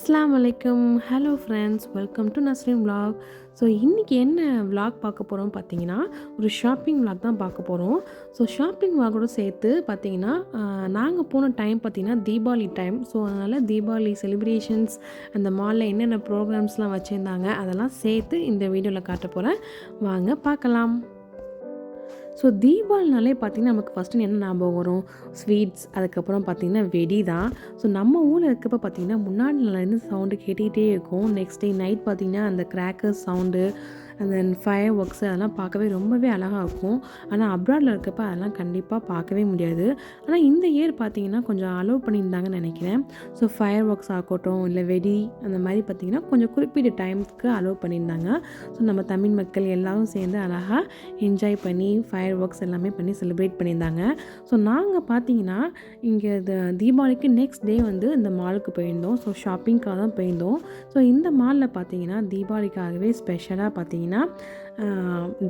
அஸ்ஸலாமு அலைக்கும். Hello friends, welcome to Nasreen vlog. So இன்றைக்கி என்ன vlog பார்க்க போகிறோம் பார்த்தீங்கன்னா, ஒரு ஷாப்பிங் vlog தான் பார்க்க போகிறோம். ஸோ ஷாப்பிங் vlogோட சேர்த்து பார்த்தீங்கன்னா, நாங்கள் போன டைம் பார்த்தீங்கன்னா தீபாவளி டைம். ஸோ அதனால் தீபாவளி செலிப்ரேஷன்ஸ், அந்த மாலில் என்னென்ன ப்ரோக்ராம்ஸ்லாம் வச்சுருந்தாங்க அதெல்லாம் சேர்த்து இந்த வீடியோவில் காட்ட போகிறேன். வாங்க பார்க்கலாம். ஸோ தீபாவளினாலே பார்த்திங்கன்னா நமக்கு ஃபஸ்ட்டு என்ன ஞாபகம் வரும்? ஸ்வீட்ஸ், அதுக்கப்புறம் பார்த்திங்கன்னா வெடி தான். ஸோ நம்ம ஊரில் இருக்கப்போ பார்த்திங்கன்னா முன்னாடி நாள்லேருந்து சவுண்டு கேட்டுக்கிட்டே இருக்கும். நெக்ஸ்ட் டே நைட் பார்த்திங்கன்னா அந்த கிராக்கர்ஸ் சவுண்டு, அந்த ஃபயர் ஒர்க்ஸு அதெல்லாம் பார்க்கவே ரொம்பவே அழகாக இருக்கும். ஆனால் அப்ராடில் இருக்கப்போ அதெல்லாம் கண்டிப்பாக பார்க்கவே முடியாது. ஆனால் இந்த இயர் பார்த்திங்கன்னா கொஞ்சம் அலோவ் பண்ணியிருந்தாங்கன்னு நினைக்கிறேன். ஸோ ஃபயர் ஒர்க்ஸ் ஆகட்டும், இல்லை வெடி, அந்த மாதிரி பார்த்திங்கன்னா கொஞ்சம் குறிப்பிட்ட டைமுக்கு அலோவ் பண்ணியிருந்தாங்க. ஸோ நம்ம தமிழ் மக்கள் எல்லோரும் சேர்ந்து அழகாக என்ஜாய் பண்ணி ஃபயர் ஒர்க்ஸ் எல்லாமே பண்ணி செலிப்ரேட் பண்ணியிருந்தாங்க. ஸோ நாங்கள் பார்த்தீங்கன்னா இங்கே தீபாவளிக்கு நெக்ஸ்ட் டே வந்து இந்த மாலுக்கு போயிருந்தோம். ஸோ ஷாப்பிங்காக தான் போயிருந்தோம். ஸோ இந்த மாலில் பார்த்தீங்கன்னா தீபாவளிக்காகவே ஸ்பெஷலாக பார்த்தீங்கன்னா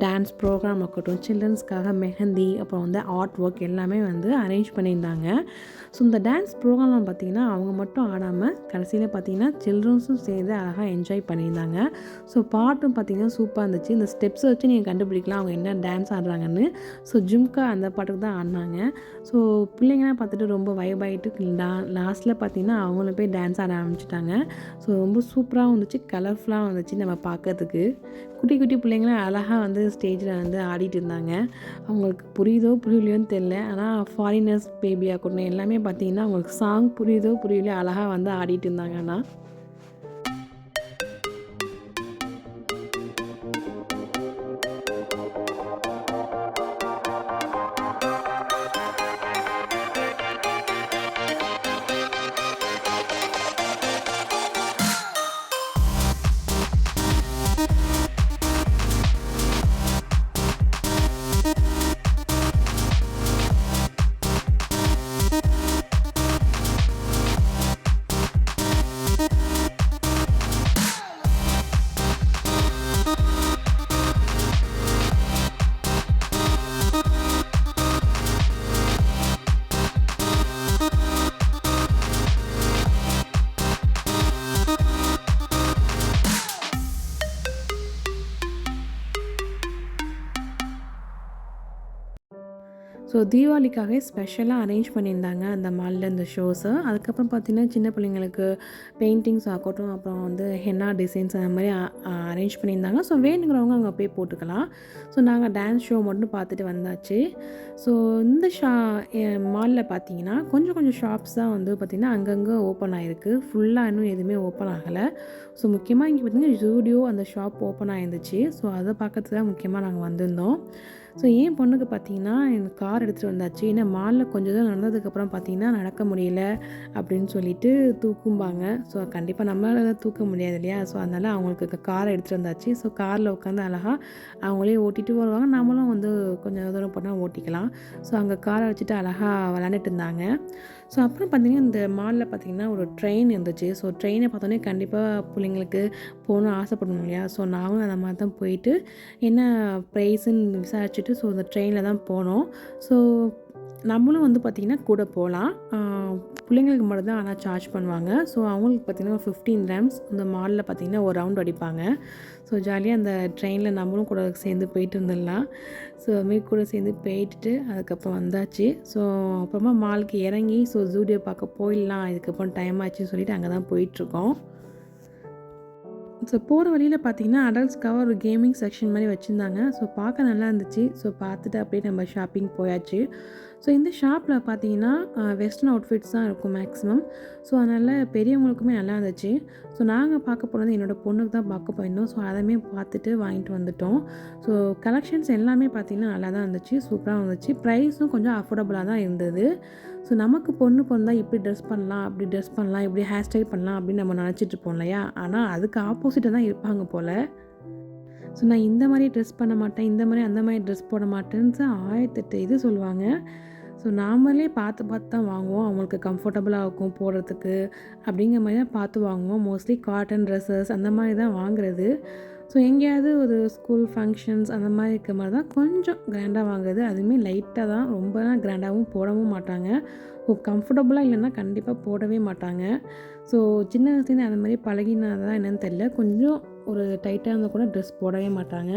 டான்ஸ் ப்ரோக்ராம் ஆகட்டும், சில்ட்ரன்ஸ்க்காக மெஹந்தி, அப்புறம் வந்து ஆர்ட் ஒர்க் எல்லாமே வந்து அரேஞ்ச் பண்ணியிருந்தாங்க. ஸோ இந்த டான்ஸ் ப்ரோக்ராம்லாம் பார்த்திங்கன்னா அவங்க மட்டும் ஆடாமல் கடைசியில் பார்த்திங்கன்னா சில்ட்ரன்ஸும் சேர்ந்து அழகாக என்ஜாய் பண்ணியிருந்தாங்க. ஸோ பாட்டும் பார்த்திங்கன்னா சூப்பராக இருந்துச்சு. இந்த ஸ்டெப்ஸை வச்சு நீங்கள் கண்டுபிடிக்கலாம் அவங்க என்ன டான்ஸ் ஆடுறாங்கன்னு. ஸோ ஜும்கா அந்த பாட்டுக்கு தான் ஆடினாங்க. ஸோ பிள்ளைங்களாம் பார்த்துட்டு ரொம்ப வைபாயிட்டு லாஸ்ட்டில் பார்த்திங்கன்னா அவங்களும் போய் டான்ஸ் ஆட ஆரம்பிச்சிட்டாங்க. ஸோ ரொம்ப சூப்பராகவும் இருந்துச்சு, கலர்ஃபுல்லாக இருந்துச்சு நம்ம பார்க்கறதுக்கு. குட்டி குட்டி பிள்ளைங்களாம் அழகாக வந்து ஸ்டேஜில் வந்து ஆடிட்டு இருந்தாங்க. அவங்களுக்கு புரியுதோ புரியலையோன்னு தெரில. ஆனால் ஃபாரினர்ஸ் பேபி ஆகட்டும் எல்லாமே பார்த்திங்கன்னா அவங்களுக்கு சாங் புரியுதோ புரியலையோ அழகாக வந்து ஆடிட்டு இருந்தாங்க. ஆனால் ஸோ தீபாவளிக்காகவே ஸ்பெஷலாக அரேஞ்ச் பண்ணியிருந்தாங்க அந்த மாலில் இந்த ஷோஸு. அதுக்கப்புறம் பார்த்திங்கன்னா சின்ன பிள்ளைங்களுக்கு பெயிண்டிங்ஸ் ஆகட்டும், அப்புறம் வந்து ஹென்னா டிசைன்ஸ் அந்த மாதிரி அரேஞ்ச் பண்ணியிருந்தாங்க. ஸோ வேணுங்கிறவங்க அங்கே போய் போட்டுக்கலாம். ஸோ நாங்கள் டான்ஸ் ஷோ மட்டும் பார்த்துட்டு வந்தாச்சு. ஸோ இந்த மாலில் பார்த்திங்கன்னா கொஞ்சம் கொஞ்சம் ஷாப்ஸ் தான் வந்து பார்த்திங்கன்னா அங்கங்கே ஓப்பன் ஆகிருக்கு. ஃபுல்லாக இன்னும் எதுவுமே ஓப்பன் ஆகலை. ஸோ முக்கியமாக இங்கே பார்த்திங்கன்னா ஜூடியோ அந்த ஷாப் ஓப்பன் ஆகிருந்துச்சு. ஸோ அதை பார்க்கறதுக்கு தான் முக்கியமாக நாங்கள் வந்திருந்தோம். ஸோ என் பொண்ணுக்கு பார்த்திங்கன்னா எனக்கு கார் எடுத்துகிட்டு வந்தாச்சு. ஏன்னா மாலில் கொஞ்சம் தான் நடந்ததுக்கப்புறம் பார்த்திங்கன்னா நடக்க முடியல அப்படின்னு சொல்லிட்டு தூக்கும்பாங்க. ஸோ கண்டிப்பாக நம்மளால் தூக்க முடியாது இல்லையா? ஸோ அதனால் அவங்களுக்கு காரை எடுத்துகிட்டு வந்தாச்சு. ஸோ காரில் உட்காந்து அழகாக அவங்களே ஓட்டிகிட்டு வருவாங்க, நம்மளும் வந்து கொஞ்சம் தூரம் போனால் ஓட்டிக்கலாம். ஸோ அங்கே காரை வச்சுட்டு அழகாக விளாண்டுட்டு இருந்தாங்க. ஸோ அப்புறம் பார்த்திங்கன்னா இந்த மாலில் பார்த்திங்கன்னா ஒரு ட்ரெயின் இருந்துச்சு. ஸோ ட்ரெயினை பார்த்தோன்னே கண்டிப்பாக பிள்ளைங்களுக்கு போகணுன்னு ஆசைப்படணும் இல்லையா? ஸோ நாங்களும் அந்த மாதிரி தான் போயிட்டு என்ன ப்ரைஸுன்னு விசாரிச்சுட்டு ஸோ அந்த ட்ரெயினில் தான் போனோம். ஸோ நம்மளும் வந்து பார்த்திங்கன்னா கூட போகலாம். பிள்ளைங்களுக்கு மட்டும் தான் ஆனால் சார்ஜ் பண்ணுவாங்க. ஸோ அவங்களுக்கு பார்த்திங்கன்னா 15 dirhams இந்த மாலில் பார்த்திங்கன்னா ஒரு ரவுண்ட் அடிப்பாங்க. ஸோ ஜாலியாக அந்த ட்ரெயினில் நம்மளும் கூட சேர்ந்து போயிட்டு வந்துடலாம். ஸோ அதுமாரி கூட சேர்ந்து போயிட்டுட்டு அதுக்கப்புறம் வந்தாச்சு. ஸோ அப்புறமா மாலுக்கு இறங்கி ஸோ ஜூடியோ பார்க்க போயிடலாம், இதுக்கப்புறம் டைம் ஆச்சுன்னு சொல்லிட்டு அங்கே தான் போயிட்டுருக்கோம். ஸோ போகிற வழியில் பார்த்திங்கன்னா அடல்ட்ஸ்க்காக ஒரு கேமிங் செக்ஷன் மாதிரி வச்சுருந்தாங்க. ஸோ பார்க்க நல்லா இருந்துச்சு. ஸோ பார்த்துட்டு அப்படியே நம்ம ஷாப்பிங் போயாச்சு. ஸோ இந்த ஷாப்பில் பார்த்தீங்கன்னா வெஸ்டர்ன் அவுட்ஃபிட்ஸ் தான் இருக்கும் மேக்ஸிமம். ஸோ அதனால் பெரியவங்களுக்குமே நல்லா இருந்துச்சு. ஸோ நாங்கள் பார்க்க போனது என்னோடய பொண்ணுக்கு தான் பார்க்க போயிருந்தோம். ஸோ அதமே பார்த்துட்டு வாங்கிட்டு வந்துட்டோம். ஸோ கலெக்ஷன்ஸ் எல்லாமே பார்த்திங்கன்னா நல்லா தான் இருந்துச்சு, சூப்பராக இருந்துச்சு. ப்ரைஸும் கொஞ்சம் அஃபோர்டபுளாக தான் இருந்தது. ஸோ நமக்கு பொண்ணு பிறந்தா இப்படி ட்ரெஸ் பண்ணலாம், அப்படி ட்ரெஸ் பண்ணலாம், இப்படி ஹேர் ஸ்டைல் பண்ணலாம் அப்படின்னு நம்ம நினச்சிட்ருப்போம் இல்லையா? ஆனால் அதுக்கு ஆப்போசிட்டாக தான் இருப்பாங்க போல். ஸோ நான் இந்த மாதிரி ட்ரெஸ் பண்ண மாட்டேன், இந்த மாதிரி அந்த மாதிரி ட்ரெஸ் போட மாட்டேன்னு 1008 இது சொல்லுவாங்க. ஸோ நாமளே பார்த்து பார்த்து தான் வாங்குவோம். அவங்களுக்கு கம்ஃபர்டபுளாக இருக்கும் போடுறதுக்கு அப்படிங்கிற மாதிரி தான் பார்த்து வாங்குவோம். மோஸ்ட்லி காட்டன் ட்ரெஸ்ஸஸ் அந்த மாதிரி தான் வாங்குறது. ஸோ எங்கேயாவது ஒரு ஸ்கூல் ஃபங்க்ஷன்ஸ் அந்த மாதிரி இருக்க மாதிரி தான் கொஞ்சம் கிராண்டாக வாங்குறது. அதுவுமே லைட்டாக தான், ரொம்பலாம் கிராண்டாகவும் போடவும் மாட்டாங்க. கம்ஃபர்டபுளாக இல்லைன்னா கண்டிப்பாக போடவே மாட்டாங்க. ஸோ சின்ன வயசுலேருந்து அந்த மாதிரி பழகினதா என்னன்னு தெரியல, கொஞ்சம் ஒரு டைட்டாக இருந்தால் கூட ட்ரெஸ் போடவே மாட்டாங்க.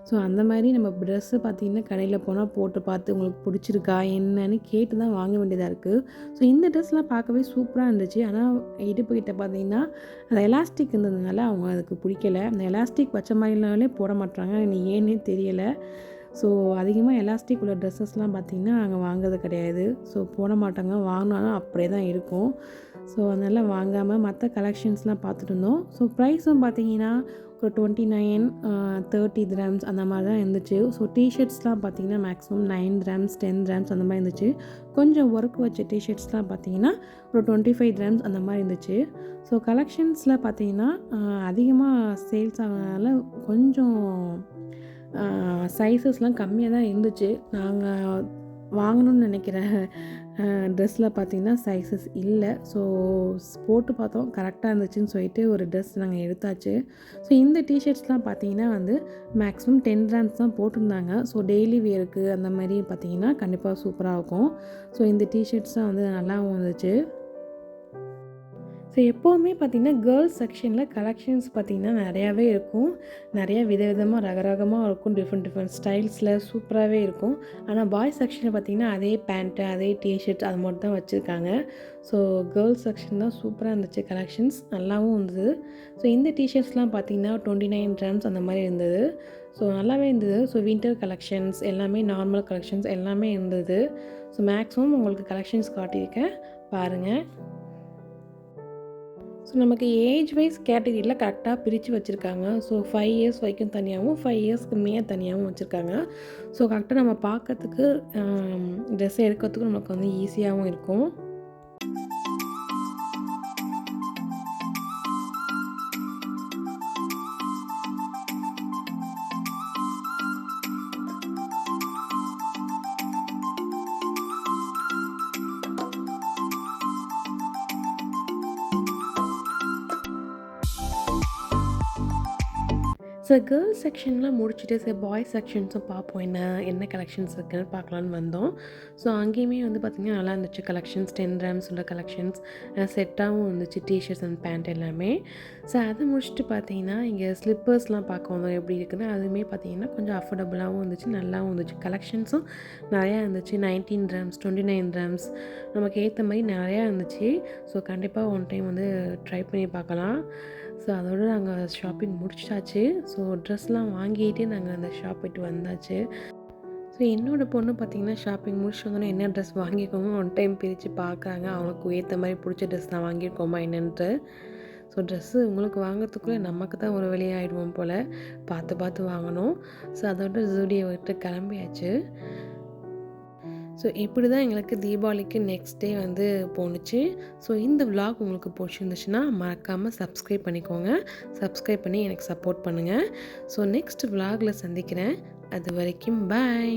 ஸோ அந்த மாதிரி நம்ம ட்ரெஸ்ஸு பார்த்திங்கன்னா கடையில் போனால் போட்டு பார்த்து உங்களுக்கு பிடிச்சிருக்கா என்னன்னு கேட்டு தான் வாங்க வேண்டியதாக இருக்குது. ஸோ இந்த ட்ரெஸ்லாம் பார்க்கவே சூப்பராக இருந்துச்சு. ஆனால் இடுப்புக்கிட்ட பார்த்திங்கன்னா அந்த எலாஸ்டிக் இருந்ததுனால அவங்க அதுக்கு பிடிக்கல. அந்த எலாஸ்டிக் வச்ச மாதிரினாலே போட மாட்டாங்க, ஏன்னே தெரியலை. ஸோ அதிகமாக எலாஸ்டிக் உள்ள ட்ரெஸ்ஸஸ்லாம் பார்த்திங்கன்னா நாங்கள் வாங்குறது கிடையாது. ஸோ போட மாட்டாங்க, வாங்கினாலும் அப்படியே தான் இருக்கும். ஸோ அதனால் வாங்காமல் மற்ற கலெக்ஷன்ஸ்லாம் பார்த்துட்டு இருந்தோம். ஸோ ப்ரைஸும் பார்த்திங்கன்னா ஒரு 29 30 கிராம்ஸ் அந்த மாதிரி தான் இருந்துச்சு. ஸோ டிஷர்ட்ஸ்லாம் பார்த்திங்கன்னா மேக்ஸிமம் 9 கிராம்ஸ் 10 கிராம்ஸ் அந்த மாதிரி இருந்துச்சு. கொஞ்சம் ஒர்க் வச்ச டிஷர்ட்ஸ்லாம் பார்த்திங்கன்னா ஒரு 25 கிராம்ஸ் அந்த மாதிரி இருந்துச்சு. ஸோ கலெக்ஷன்ஸில் பார்த்திங்கன்னா அதிகமாக சேல்ஸ் ஆகிறதுனால கொஞ்சம் சைஸஸ்லாம் கம்மியாக தான் இருந்துச்சு. நாங்கள் வாங்கணும்னு நினைக்கிற ட்ரெஸ்ஸில் பார்த்திங்கன்னா சைஸஸ் இல்லை. ஸோ போட்டு பார்த்தோம், கரெக்டாக இருந்துச்சுன்னு சொல்லிட்டு ஒரு ட்ரெஸ் நாங்கள் எடுத்தாச்சு. ஸோ இந்த டிஷர்ட்ஸ்லாம் பார்த்திங்கன்னா வந்து மேக்ஸிமம் 10 கிராம்ஸ் தான் போட்டிருந்தாங்க. ஸோ டெய்லி வேருக்கு அந்த மாதிரி பார்த்திங்கன்னா கண்டிப்பாக சூப்பராக இருக்கும். ஸோ இந்த டிஷர்ட்ஸ் தான் வந்து நல்லாவும் இருந்துச்சு. ஸோ எப்போவுமே பார்த்திங்கன்னா கேர்ள்ஸ் செக்ஷனில் கலெக்ஷன்ஸ் பார்த்திங்கன்னா நிறையாவே இருக்கும். நிறையா விதவிதமாக ரகரகமாக இருக்கும், டிஃப்ரெண்ட் ஸ்டைல்ஸில் சூப்பராகவே இருக்கும். ஆனால் பாய்ஸ் செக்ஷனில் பார்த்திங்கன்னா அதே பேண்ட்டு அதே டிஷர்ட் அது மட்டும் தான் வச்சுருக்காங்க. ஸோ கேர்ள்ஸ் செக்ஷன் தான் சூப்பராக இருந்துச்சு, கலெக்ஷன்ஸ் நல்லாவும் இருந்தது. ஸோ இந்த டிஷர்ட்ஸ்லாம் பார்த்திங்கன்னா 29 கிராம்ஸ் அந்த மாதிரி இருந்தது. ஸோ நல்லாவே இருந்தது. ஸோ வின்டர் கலெக்ஷன்ஸ் எல்லாமே, நார்மல் கலெக்ஷன்ஸ் எல்லாமே இருந்தது. ஸோ மேக்ஸிமம் உங்களுக்கு கலெக்ஷன்ஸ் காட்டியிருக்கேன், பாருங்கள். ஸோ நமக்கு ஏஜ் வைஸ் கேட்டகரியில் கரெக்டாக பிரித்து வச்சுருக்காங்க. ஸோ 5 இயர்ஸ் வரைக்கும் தனியாகவும் 5 இயர்ஸ்க்கு மேலே தனியாகவும் வச்சுருக்காங்க. ஸோ கரெக்டாக நம்ம பார்க்கறதுக்கு ட்ரெஸ் எடுக்கிறதுக்கும் நமக்கு வந்து ஈஸியாகவும் இருக்கும். ஸோ கேர்ள்ஸ் செக்ஷன்லாம் முடிச்சுட்டு சரி பாய்ஸ் செக்ஷன்ஸும் பார்ப்போம், என்ன கலெக்ஷன்ஸ் இருக்குதுன்னு பார்க்கலான்னு வந்தோம். ஸோ அங்கேயுமே வந்து பார்த்திங்கன்னா நல்லா இருந்துச்சு கலெக்ஷன்ஸ். 10 கிராம்ஸ் உள்ள கலெக்ஷன்ஸ் செட்டாகவும் இருந்துச்சு, டிஷர்ட்ஸ் அண்ட் பேண்ட் எல்லாமே. ஸோ அதை முடிச்சுட்டு பார்த்திங்கன்னா இங்கே ஸ்லிப்பர்ஸ்லாம் பார்க்க வந்தோம் எப்படி இருக்குதுன்னு. அதுவுமே பார்த்திங்கன்னா கொஞ்சம் அஃபோர்டபுளாகவும் இருந்துச்சு, நல்லாவும் இருந்துச்சு. கலெக்ஷன்ஸும் நிறையா இருந்துச்சு. 19 கிராம்ஸ் 29 கிராம்ஸ் நமக்கு ஏற்ற மாதிரி நிறையா இருந்துச்சு. ஸோ கண்டிப்பாக ஒன் டைம் வந்து ட்ரை பண்ணி பார்க்கலாம். ஸோ அதோடு நாங்கள் ஷாப்பிங் முடிச்சாச்சு. ஸோ ட்ரெஸ்லாம் வாங்கிட்டு நாங்கள் அந்த ஷாப் போய்ட்டு வந்தாச்சு. ஸோ என்னோடய பொண்ணு பார்த்திங்கன்னா ஷாப்பிங் முடிச்சுட்டு வந்தோன்னே என்ன ட்ரெஸ் வாங்கியிருக்கோமோ ஒன் டைம் பிரித்து பார்க்குறாங்க. அவங்களுக்கு ஏற்ற மாதிரி பிடிச்ச ட்ரெஸ் தான் வாங்கியிருக்கோமா என்னன்ட்டு. ஸோ ட்ரெஸ்ஸு உங்களுக்கு வாங்கிறதுக்குள்ளே நமக்கு தான் ஒரு வழியாகிடுவோம் போல், பார்த்து வாங்கணும். ஸோ அதோட ஜூடியோ விட்டு கிளம்பியாச்சு. ஸோ இப்படி தான் எங்களுக்கு தீபாவளிக்கு நெக்ஸ்ட் டே வந்து போணுச்சு. ஸோ இந்த விலாக் உங்களுக்கு பிடிச்சிருந்துச்சுன்னா மறக்காமல் சப்ஸ்கிரைப் பண்ணிக்கோங்க. சப்ஸ்கிரைப் பண்ணி எனக்கு சப்போர்ட் பண்ணுங்கள். ஸோ நெக்ஸ்ட் விலாகில் சந்திக்கிறேன். அது வரைக்கும் பாய்.